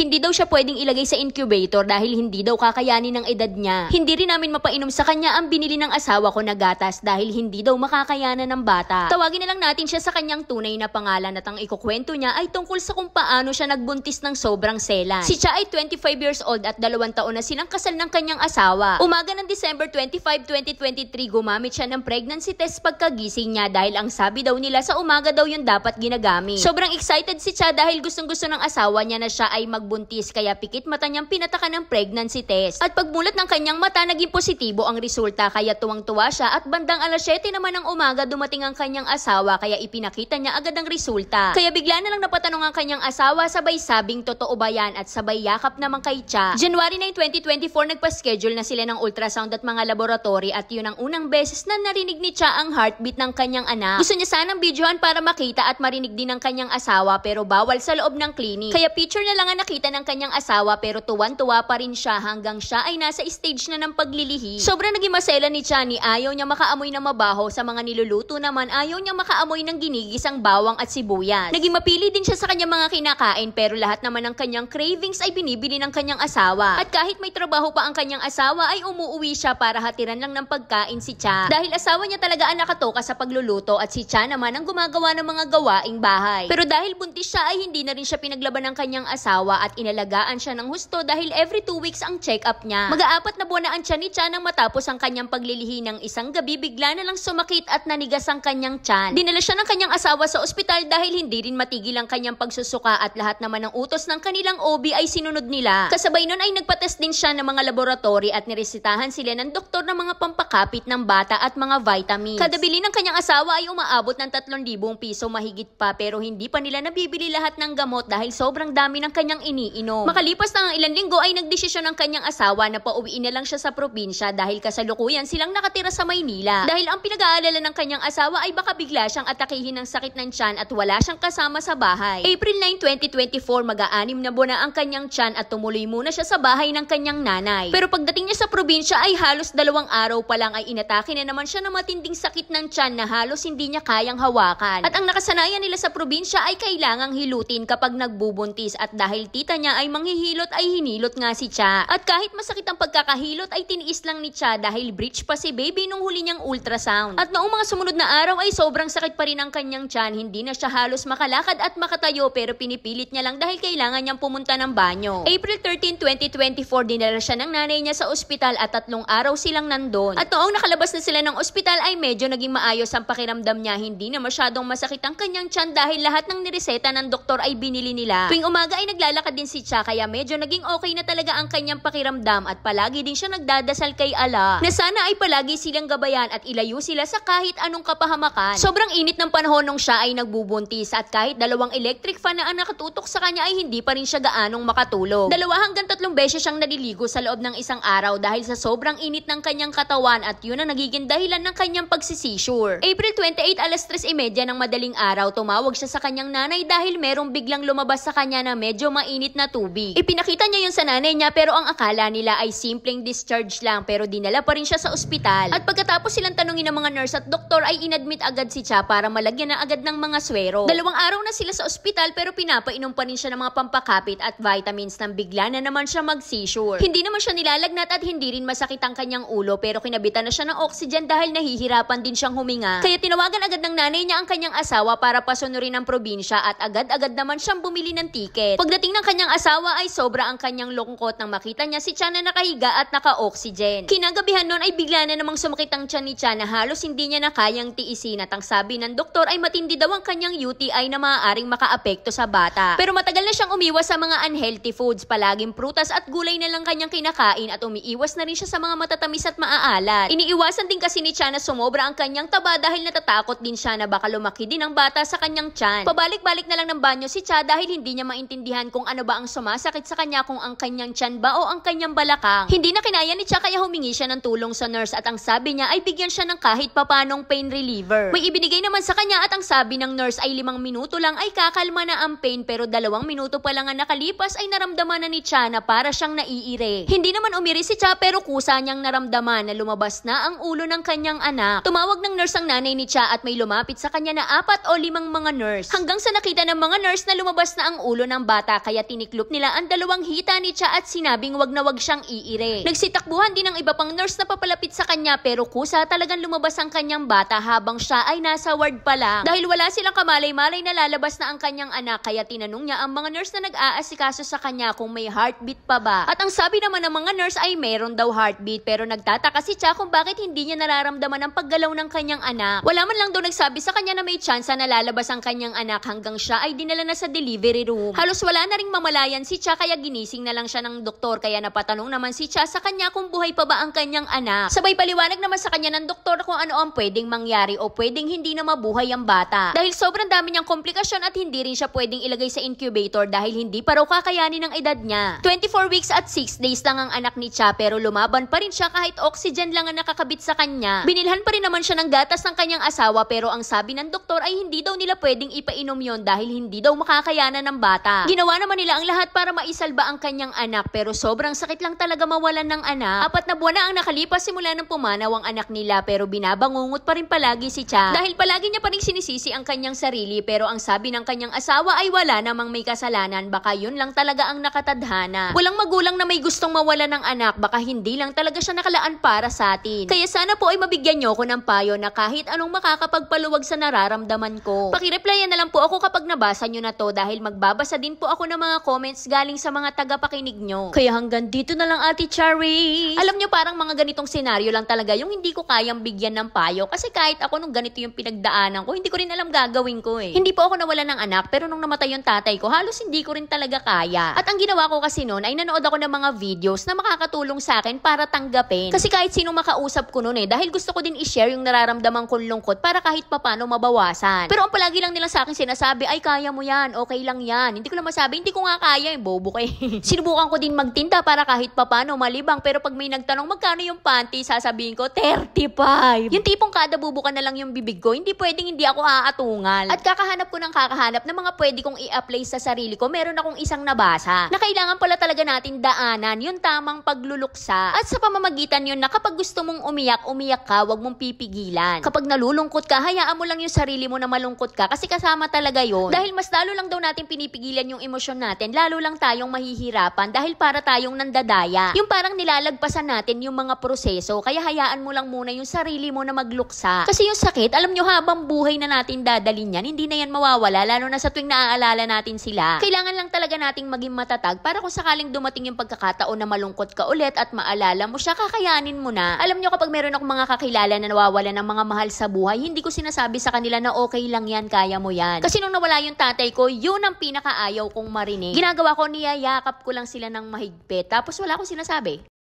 Hindi daw siya pwedeng ilagay sa incubator dahil hindi daw kakayanin ng edad niya. Hindi rin namin mapainom sa kanya ang binili ng asawa ko na gatas dahil hindi daw makakayanan ng bata. Tawagin na lang natin siya sa kanyang tunay na pangalan at ang ikukwento niya ay tungkol sa kung paano siya nagbuntis ng sobrang selan. Si Cha ay 25 years old at 2 taon na silang kasal ng kanyang asawa. Umaga ng December 25, 2023, gumamit siya ng pregnancy test pagkagising niya dahil ang sabi daw nila sa umaga daw yun dapat ginagamit. Sobrang excited si Cha dahil gustong-gusto ng asawa niya na siya ay magbuntis kaya pikit mata niyang pinataka ng pregnancy test. At pagmulat ng kanyang mata naging positibo ang resulta kaya tuwang-tuwa siya at bandang alas 7 naman ng umaga dumating ang kanyang asawa kaya ipinakita niya agad ang resulta. Kaya bigla na lang napatanong ang kanyang asawa sabay sabing totoo ba yan at sabay yakap naman kay Cha. January 9, 2024 nagpa-schedule na sila ng ultrasound at mga laboratory at yun ang unang beses na narinig ni Cha ang heartbeat ng kanyang anak. Gusto niya sanang videohan para makita at marinig din ng kanyang asawa pero bawal sa loob ng clinic. Kaya picture na lang ang nakita ng kanyang asawa pero tuwan-tuwa pa rin siya hanggang siya ay nasa stage na ng paglilihi. Sobrang naging masela ni Cha ni ayaw niya makaamoy ng mabaho sa mga niluluto naman ayaw niya makaamoy ng ginigisang bawang at sibuyas. Naging mapili din siya sa kanyang mga kinakain pero lahat naman ng kanyang cravings ay binibili ng kanyang asawa. At kahit may trabaho pa ang kanyang asawa ay umuuwi siya para hatiran lang ng pagkain si Cha. Dahil asawa niya talaga ang nakatoka sa pagluluto at si Cha naman ang gumagawa ng mga gawaing bahay. Pero dahil buntis siya ay hindi na rin siya pinaglaban ng kanyang asawa at inalagaan siya ng husto dahil every 2 weeks ang check-up niya. Mag-aapat na buwan na ang tiyan ni Cha nang matapos ang kanyang paglilihi ng isang gabi bigla na lang sumakit at nanigas ang kanyang tiyan. Dinala siya ng kanyang asawa sa ospital dahil hindi rin matigil ang kanyang pagsusuka at lahat naman ng utos ng kanilang OB ay sinunod nila. Kasabay nun ay nagpatest din siya ng mga laboratory at niresitahan sila ng doktor ng mga pampakapit ng bata at mga vitamins. Kada bili ng kanyang asawa ay umaabot ng 3,000 piso mahigit pa pero hindi pa nila nabibili lahat ng gamot dahil sobrang dami ng kanyang iniinom. Makalipas na ang ilang linggo ay nagdesisyon ng kanyang asawa na pauwiin na lang siya sa probinsya dahil kasalukuyan silang nakatira sa Maynila. Dahil ang pinag-aalala ng kanyang asawa ay baka bigla siyang atakihin ng sakit ng tiyan at wala siyang kasama sa bahay. April 9, 2024, mag-aanim na buwan na ang kanyang tiyan at tumuloy muna siya sa bahay ng kanyang nanay. Pero pagdating niya sa probinsya ay halos 2 araw pa lang ay inatake na naman siya ng matinding sakit ng tiyan na halos hindi niya kayang hawakan. At ang nakasanayan nila sa probinsya ay kailangang hilutin kapag nagbubuntis at dahil tita niya ay manghihilot ay hinilot nga si Cha. At kahit masakit ang pagkakahilot ay tiniis lang ni Cha dahil breech pa si baby nung huli niyang ultrasound. At noong mga sumunod na araw ay sobrang sakit pa rin ang kanyang tiyan, hindi na siya halos makalakad at makatayo pero pinipilit niya lang dahil kailangan niyang pumunta ng banyo. April 13, 2024, dinala siya ng nanay niya sa ospital at 3 araw silang nandun. At noong nakalabas na sila ng ospital ay medyo naging maayos ang pakiramdam niya, hindi na masyadong masakit ang kanyang tiyan dahil lahat ng nireseta ng doktor ay binili nila. Tuwing umaga ay naglalakad din si Cha kaya medyo naging okay na talaga ang kanyang pakiramdam at palagi din siya nagdadasal kay Allah na sana ay palagi silang gabayan at ilayo sila sa kahit anong kapahamakan. Sobrang init ng panahon nung siya ay nagbubuntis at kahit 2 electric fan na ang nakatutok sa kanya ay hindi pa rin siya gaanong makatulog. 2 hanggang 3 beses siyang naliligo sa loob ng isang araw dahil sa sobrang init ng kanyang katawan at yun ang nagiging dahilan ng kanyang pagsisisure. April 28, alas 3:30 ng madaling araw, tumawag siya sa kanyang nanay dahil merong biglang lumabas sa kanya na medyo mainit na tubig. Ipinakita niya yun sa nanay niya pero ang akala nila ay simpleng discharge lang pero dinala pa rin siya sa ospital. At pagkatapos silang tanungin ng mga nurse at doktor ay inadmit agad si Cha para malagyan na agad ng mga swero. 2 araw na sila sa ospital pero pinapainom pa rin siya ng mga pampakapit at vitamins nang bigla na naman siya mag-seizure. Hindi naman siya nilalagnat at hindi rin masakit ang kanyang ulo pero kinabitan na siya ng oxygen dahil nahihirapan din siyang huminga. Kaya tinawagan agad ng nanay niya ang kanyang asawa para pasunurin ang probinsya at agad-agad naman siyang bumili ng tiket. Pagdating ng kanyang asawa ay sobra ang kanyang lungkot nang makita niya si Cha na nakahiga at naka-oxygen. Kinagabihan nun ay bigla na namang sumakit ang tiyan ni Cha na halos hindi niya na kayang tiisin at ang sabi ng doktor ay matindi daw ang kanyang UTI na maaaring makaapekto sa bata. Pero matagal na siyang umiwas sa mga unhealthy foods, palaging prutas at gulay na lang kanyang kinakain at umiiwas na rin siya sa mga matatamis at maaalat. Iniiwasan din kasi ni Cha na sumobra ang kanyang taba dahil natatakot din siya na baka lumaki din ang bata sa kanyang tiyan. Pabalik-balik na lang ng banyo si Cha dahil hindi niya maintindihan kung ano ba ang sumasakit sa kanya, kung ang kanyang tiyan ba o ang kanyang balakang. Hindi na kinaya ni Cha kaya humingi siya ng tulong sa nurse at ang sabi niya ay bigyan siya ng kahit papanong pain reliever. May ibinigay naman sa kanya at ang sabi ng nurse ay 5 minuto lang ay kakalma na ang pain pero 2 minuto pa lang ang nakalipas ay naramdaman na ni Cha na para siyang naiire. Hindi naman umiri si Cha pero kusa niyang naramdaman na lumabas na ang ulo ng kanyang anak. Tumawag ng nurse ang nanay ni Cha at may lumapit sa kanya na 4 o 5 mga nurse. Hanggang sa nakita ng mga nurse na lumabas na ang ulo ng bata kaya tiniklop nila ang dalawang hita ni Cha at sinabing wag na wag siyang iire. Nagsitakbuhan din ang iba pang nurse na papalapit sa kanya pero kusa talagang lumabas ang kanyang bata habang siya ay nasa ward pa lang. Dahil wala silang kamalay-malay na lalabas na ang kanyang anak kaya tinanong niya ang mga nurse na nag-aasikaso sa kanya kung may heartbeat pa ba. At ang sabi naman ng mga nurse ay meron daw heartbeat pero nagtataka si Cha kung bakit hindi niya nararamdaman ang paggalaw ng kanyang anak. Wala man lang daw nagsabi sa kanya na may tsansa na lalabas ang kanyang anak hanggang siya ay dinala na sa delivery room. Halos wala na ring mamalayan si Cha kaya ginising na lang siya ng doktor kaya napatanong naman si Cha sa kanya kung buhay pa ba ang kanyang anak. Sabay paliwanag naman sa kanya ng doktor kung ano ang pwedeng mangyari o pwedeng hindi na mabuhay ang bata. Dahil sobrang dami niyang komplikasyon at hindi rin siya pwedeng ilagay sa incubator dahil hindi pa raw kakayanin ng edad niya. 24 weeks at 6 days lang ang anak ni Cha pero lumaban pa rin siya kahit oxygen lang ang nakakabit sa kanya. Binilhan pa rin naman siya ng gatas ng kanyang asawa pero ang sabi ng doktor ay hindi daw nila pwedeng ipainom yon dahil hindi daw makakayanan ng bata. Ginawa naman nila ang lahat para maisalba ang kanyang anak pero sobrang sakit lang talaga mawalan ng anak. 4 na buwan na ang nakalipas simula ng pumanaw ang anak nila pero binabangungot pa rin palagi si Cha dahil palagi niya pa rin sinisisi ang kanyang sarili pero ang sabi ng kanyang asawa ay wala namang may kasalanan, baka yun lang talaga ang nakatadhana. Walang magulang na may gustong mawala ng anak, baka hindi lang talaga siya nakalaan para sa atin. Kaya sana po ay mabigyan niyo ko ng payo na kahit anong makakapagpaluwag sa nararamdaman ko. Pakireplyan na lang po ako kapag nabasa niyo na to dahil magbabasa din po ako ng mga comments galing sa mga tagapakinig niyo. Kaya hanggang dito na lang Ate Charis. Alam niyo parang mga ganitong senaryo lang talaga yung hindi ko kayang bigyan ng payo kasi kahit ako nung ganito yung pinagdaanan ko, hindi ko rin alam gagawin ko eh. Hindi po ako nawalan ng anak pero nung namatay yung tatay ko, halos hindi ko rin talaga kaya. At ang ginawa ko kasi noon ay nanood ako ng mga videos na makakatulong sa akin para tanggapin. Kasi kahit sino makausap ko noon eh, dahil gusto ko din i-share yung nararamdaman kong lungkot para kahit papano mabawasan. Pero ang palagi lang nila sa akin sinasabi ay kaya mo yan, okay lang yan. Hindi ko lang masabi, hindi ko nga kaya, bobo kay. Sinubukan ko din magtinda para kahit papano malibang pero pag may nagtanong magkano yung panty, sasabihin ko 35. Yung tipong kada bubukan na lang yung bibig ko, hindi pwedeng hindi ako aatungal. At kakahanap ko ng kakahanap ng mga pwede kong i-apply sa sarili ko, meron akong isang nabasa na kailangan pala talaga natin daanan yung tamang pagluluksa. At sa pamamagitan yun na kapag gusto mong umiyak, umiyak ka, wag mong pipigilan. Kapag nalulungkot ka, hayaan mo lang yung sarili mo na malungkot ka kasi kasama talaga yun. Dahil mas lalo lang daw natin pinipigilan yung emosyon natin, lalo lang tayong mahihirapan dahil para tayong nandadaya. Yung parang nilalagpasan natin yung mga proseso, kaya hayaan mo lang muna yung sarili mo na magluksa. Kasi yung sakit, alam nyo habang buhay na natin dadalhin yan, hindi na yan mawawala, lalo na sa tuwing naaalala natin sila. Kailangan lang talaga nating maging matatag para kung sakaling dumating yung pagkakataon na malungkot ka ulit at maalala mo siya, kakayanin mo na. Alam nyo kapag meron akong mga kakilala na nawawala ng mga mahal sa buhay, hindi ko sinasabi sa kanila na okay lang yan, kaya mo yan. Kasi nung nawala yung tatay ko, yun ang pinakaayaw kong marinig. Ginagawa ko, niyayakap ko lang sila ng mahigpit, tapos wala akong sinasabi.